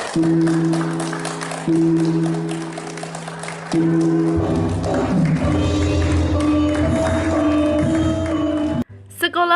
Sekolah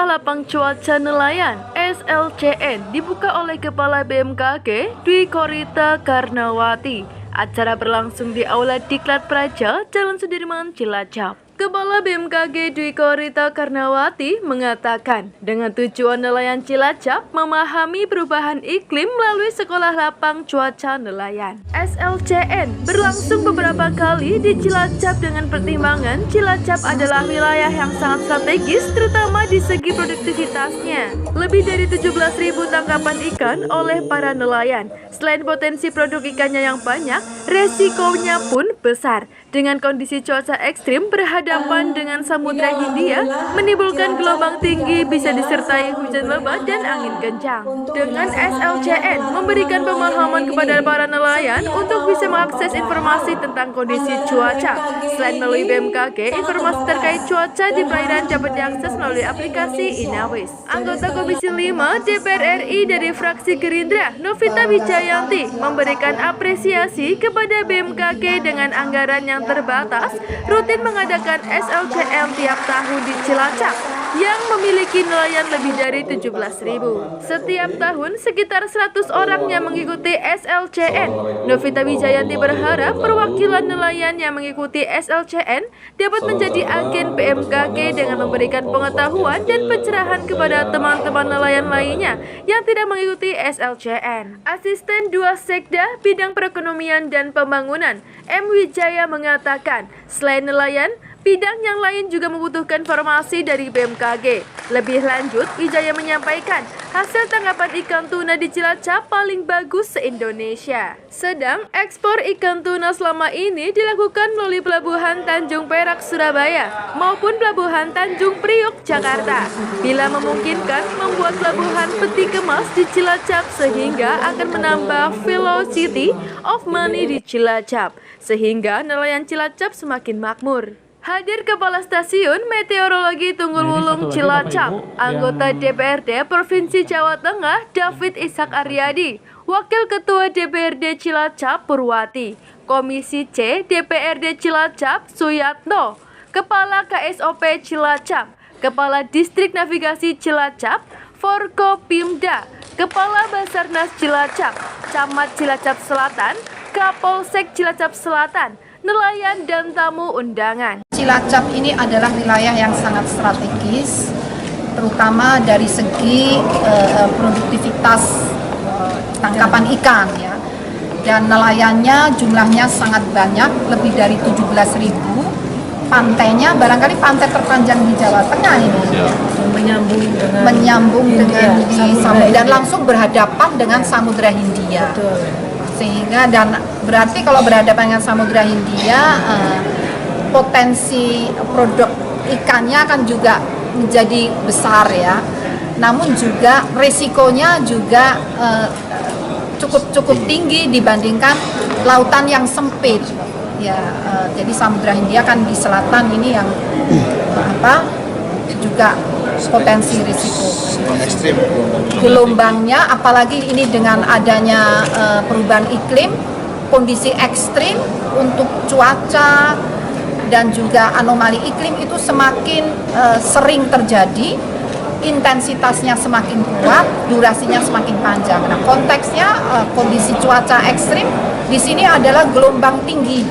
Lapang Cuaca Nelayan (SLCN) dibuka oleh Kepala BMKG Dwi Korita Karnawati. Acara berlangsung di Aula Diklat Praja, Jalan Sudirman, Cilacap. Kepala BMKG Dwi Korita Karnawati mengatakan, dengan tujuan nelayan Cilacap memahami perubahan iklim melalui Sekolah Lapang Cuaca Nelayan (SLCN) berlangsung beberapa kali di Cilacap dengan pertimbangan Cilacap adalah wilayah yang sangat strategis terutama di segi produktivitasnya. Lebih dari 17.000 tangkapan ikan oleh para nelayan. Selain potensi produk ikannya yang banyak, resikonya pun besar. Dengan kondisi cuaca ekstrim berhadapan dengan Samudra Hindia, menimbulkan gelombang tinggi bisa disertai hujan lebat dan angin kencang. Dengan SLCN memberikan pemahaman kepada para nelayan untuk bisa mengakses informasi tentang kondisi cuaca. Selain melalui BMKG, informasi terkait cuaca di perairan dapat diakses melalui aplikasi Inawis. Anggota Komisi 5 DPR RI dari fraksi Gerindra, Novita Wijayanti, memberikan apresiasi kepada BMKG dengan anggaran yang terbatas, rutin mengadakan SLCN tiap tahun di Cilacap yang memiliki nelayan lebih dari 17.000. Setiap tahun sekitar 100 orang yang mengikuti SLCN. Novita Wijayanti berharap perwakilan nelayan yang mengikuti SLCN dapat menjadi agen BMKG dengan memberikan pengetahuan dan pencerahan kepada teman-teman nelayan lainnya yang tidak mengikuti SLCN. Asisten 2 Sekda Bidang Perekonomian dan Pembangunan M. Wijaya mengatakan, selain nelayan, bidang yang lain juga membutuhkan informasi dari BMKG. Lebih lanjut, Wijaya menyampaikan, hasil tangkapan ikan tuna di Cilacap paling bagus se-Indonesia. Sedang ekspor ikan tuna selama ini dilakukan melalui Pelabuhan Tanjung Perak, Surabaya, maupun Pelabuhan Tanjung Priok, Jakarta. Bila memungkinkan, membuat pelabuhan peti kemas di Cilacap sehingga akan menambah velocity of money di Cilacap, sehingga nelayan Cilacap semakin makmur. Hadir Kepala Stasiun Meteorologi Tunggul Wulung Cilacap, anggota DPRD Provinsi Jawa Tengah David Ishak Aryadi, Wakil Ketua DPRD Cilacap Purwati, Komisi C DPRD Cilacap Suyatno, Kepala KSOP Cilacap, Kepala Distrik Navigasi Cilacap, Forkopimda, Kepala Basarnas Cilacap, Camat Cilacap Selatan, Kapolsek Cilacap Selatan, nelayan dan tamu undangan. Cilacap ini adalah wilayah yang sangat strategis, terutama dari segi produktivitas tangkapan ikan ya. Dan nelayannya jumlahnya sangat banyak, lebih dari 17.000. Pantainya barangkali pantai terpanjang di Jawa Tengah ini. Menyambung dengan di Samudra dan langsung berhadapan dengan Samudra Hindia. Betul. Sehingga dan berarti kalau berhadapan dengan Samudra Hindia, potensi produk ikannya akan juga menjadi besar ya. Namun juga risikonya juga cukup tinggi dibandingkan lautan yang sempit. Ya, jadi Samudra Hindia kan di selatan ini yang juga potensi risiko. Gelombangnya, apalagi ini dengan adanya perubahan iklim, kondisi ekstrim untuk cuaca dan juga anomali iklim itu semakin sering terjadi, intensitasnya semakin kuat, durasinya semakin panjang. Nah, konteksnya kondisi cuaca ekstrim di sini adalah gelombang tinggi,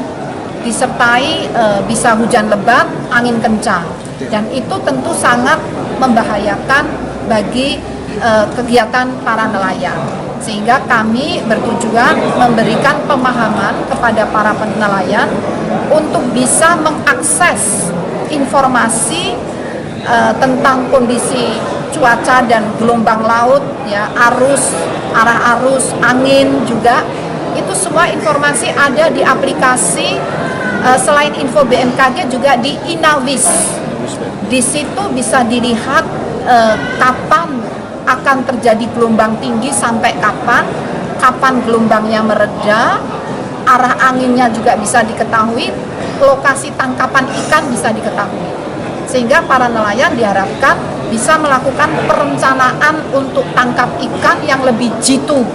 disertai bisa hujan lebat, angin kencang, dan itu tentu sangat membahayakan bagi kegiatan para nelayan. Sehingga kami bertujuan memberikan pemahaman kepada para penelayan untuk bisa mengakses informasi tentang kondisi cuaca dan gelombang laut, ya, arah arus, angin juga. Itu semua informasi ada di aplikasi, selain info BMKG juga di Inawis. Di situ bisa dilihat kapan akan terjadi gelombang tinggi sampai kapan gelombangnya mereda, arah anginnya juga bisa diketahui, lokasi tangkapan ikan bisa diketahui. Sehingga para nelayan diharapkan bisa melakukan perencanaan untuk tangkap ikan yang lebih jitu,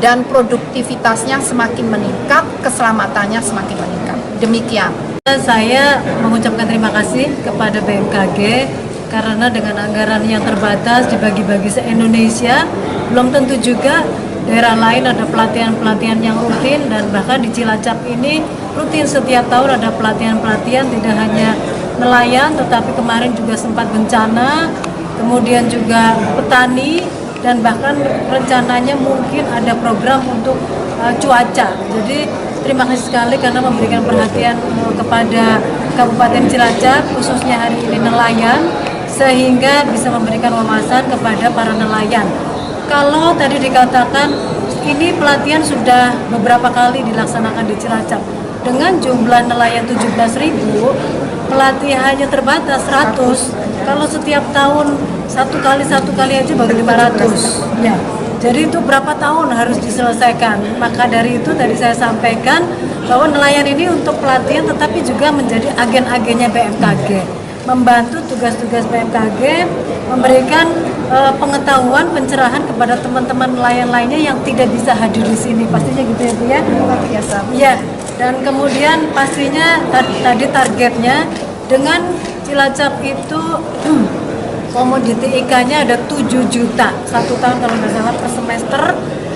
dan produktivitasnya semakin meningkat, keselamatannya semakin meningkat. Demikian. Saya mengucapkan terima kasih kepada BMKG karena dengan anggaran yang terbatas dibagi-bagi se-Indonesia, belum tentu juga daerah lain ada pelatihan-pelatihan yang rutin, dan bahkan di Cilacap ini rutin setiap tahun ada pelatihan-pelatihan, tidak hanya nelayan tetapi kemarin juga sempat bencana, kemudian juga petani, dan bahkan rencananya mungkin ada program untuk cuaca. Jadi terima kasih sekali karena memberikan perhatian kepada Kabupaten Cilacap, khususnya hari ini nelayan, sehingga bisa memberikan wawasan kepada para nelayan. Kalau tadi dikatakan ini pelatihan sudah beberapa kali dilaksanakan di Cilacap dengan jumlah nelayan 17.000, pelatihannya terbatas 100. Kalau setiap tahun satu kali aja baru 500 ya. Jadi itu berapa tahun harus diselesaikan. Maka dari itu tadi saya sampaikan bahwa nelayan ini untuk pelatihan tetapi juga menjadi agen-agennya BMKG, membantu tugas-tugas BMKG, memberikan pengetahuan, pencerahan kepada teman-teman nelayan lainnya yang tidak bisa hadir di sini. Pastinya gitu ya Bu ya. Biasa. Ya, dan kemudian pastinya tadi targetnya dengan Cilacap itu komoditi ikannya ada 7 juta satu tahun kalau nggak salah per semester.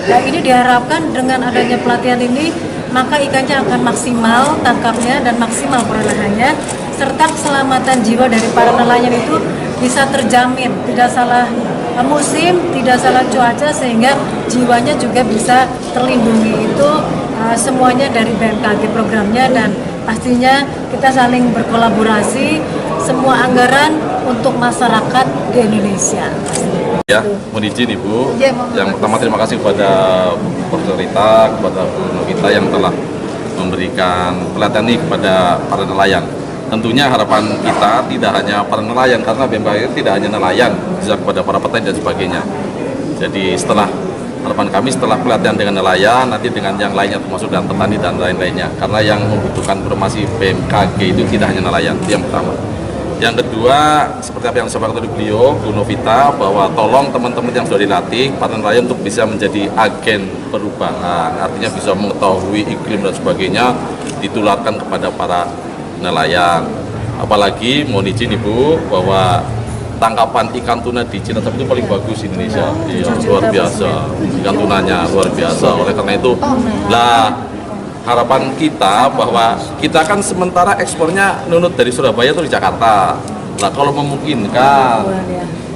Nah ini diharapkan dengan adanya pelatihan ini maka ikannya akan maksimal tangkapnya dan maksimal perolehannya, serta keselamatan jiwa dari para nelayan itu bisa terjamin, tidak salah musim, tidak salah cuaca, sehingga jiwanya juga bisa terlindungi. Itu semuanya dari BMKG programnya, dan pastinya kita saling berkolaborasi, semua anggaran untuk masyarakat di Indonesia. Ya, mohon izin Ibu. Ya, yang pertama terima kasih kepada Profesor Rita, kepada Bu Novita yang telah memberikan pelatihan ini kepada para nelayan. Tentunya harapan kita tidak hanya para nelayan, karena BMKG tidak hanya nelayan, bisa kepada para petani dan sebagainya. Jadi harapan kami setelah pelatihan dengan nelayan, nanti dengan yang lainnya termasuk dengan petani dan lain-lainnya. Karena yang membutuhkan informasi BMKG itu tidak hanya nelayan, itu yang pertama. Yang kedua, seperti apa yang disampaikan oleh beliau, Bu Novita, bahwa tolong teman-teman yang sudah dilatih, para nelayan untuk bisa menjadi agen perubahan, artinya bisa mengetahui iklim dan sebagainya, ditularkan kepada para nelayan. Apalagi, mohon izin Ibu, bahwa tangkapan ikan tuna di Cilacap itu paling bagus di Indonesia. Iya, luar biasa. Ikan tunanya luar biasa. Oleh karena itu, harapan kita bahwa kita kan sementara ekspornya nunut dari Surabaya atau di Jakarta. Nah, kalau memungkinkan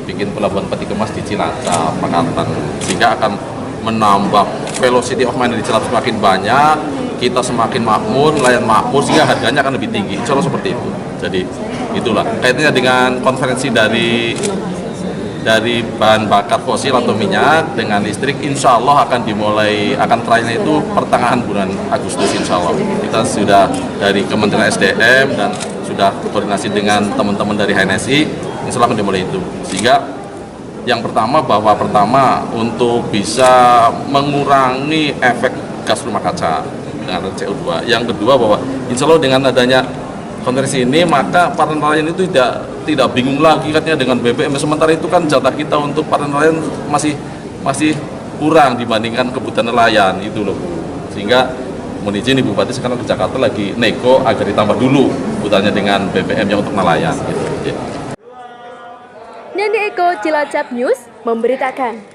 bikin pelabuhan peti kemas di Cilacap, Pakatan, sehingga akan menambah velocity of money di Cilacap semakin banyak, kita semakin makmur, nelayan makmur, sehingga harganya akan lebih tinggi. Insya Allah seperti itu. Jadi itulah kaitannya dengan konferensi dari bahan bakar fosil atau minyak dengan listrik, insya Allah akan trialnya itu pertengahan bulan Agustus insya Allah. Kita sudah dari Kementerian SDM dan sudah koordinasi dengan teman-teman dari HNSI, insya Allah akan dimulai itu. Sehingga yang pertama untuk bisa mengurangi efek gas rumah kaca dengan CO2. Yang kedua bahwa insya Allah dengan adanya konferensi ini maka para nelayan itu tidak bingung lagi katanya dengan BBM. Sementara itu kan jatah kita untuk para nelayan masih kurang dibandingkan kebutuhan nelayan itu loh. Sehingga mohon izin Ibu Bupati sekarang ke Jakarta lagi nego agar ditambah dulu kebutuhannya dengan BBM yang untuk nelayan gitu. Nandi Eko, Cilacap News memberitakan.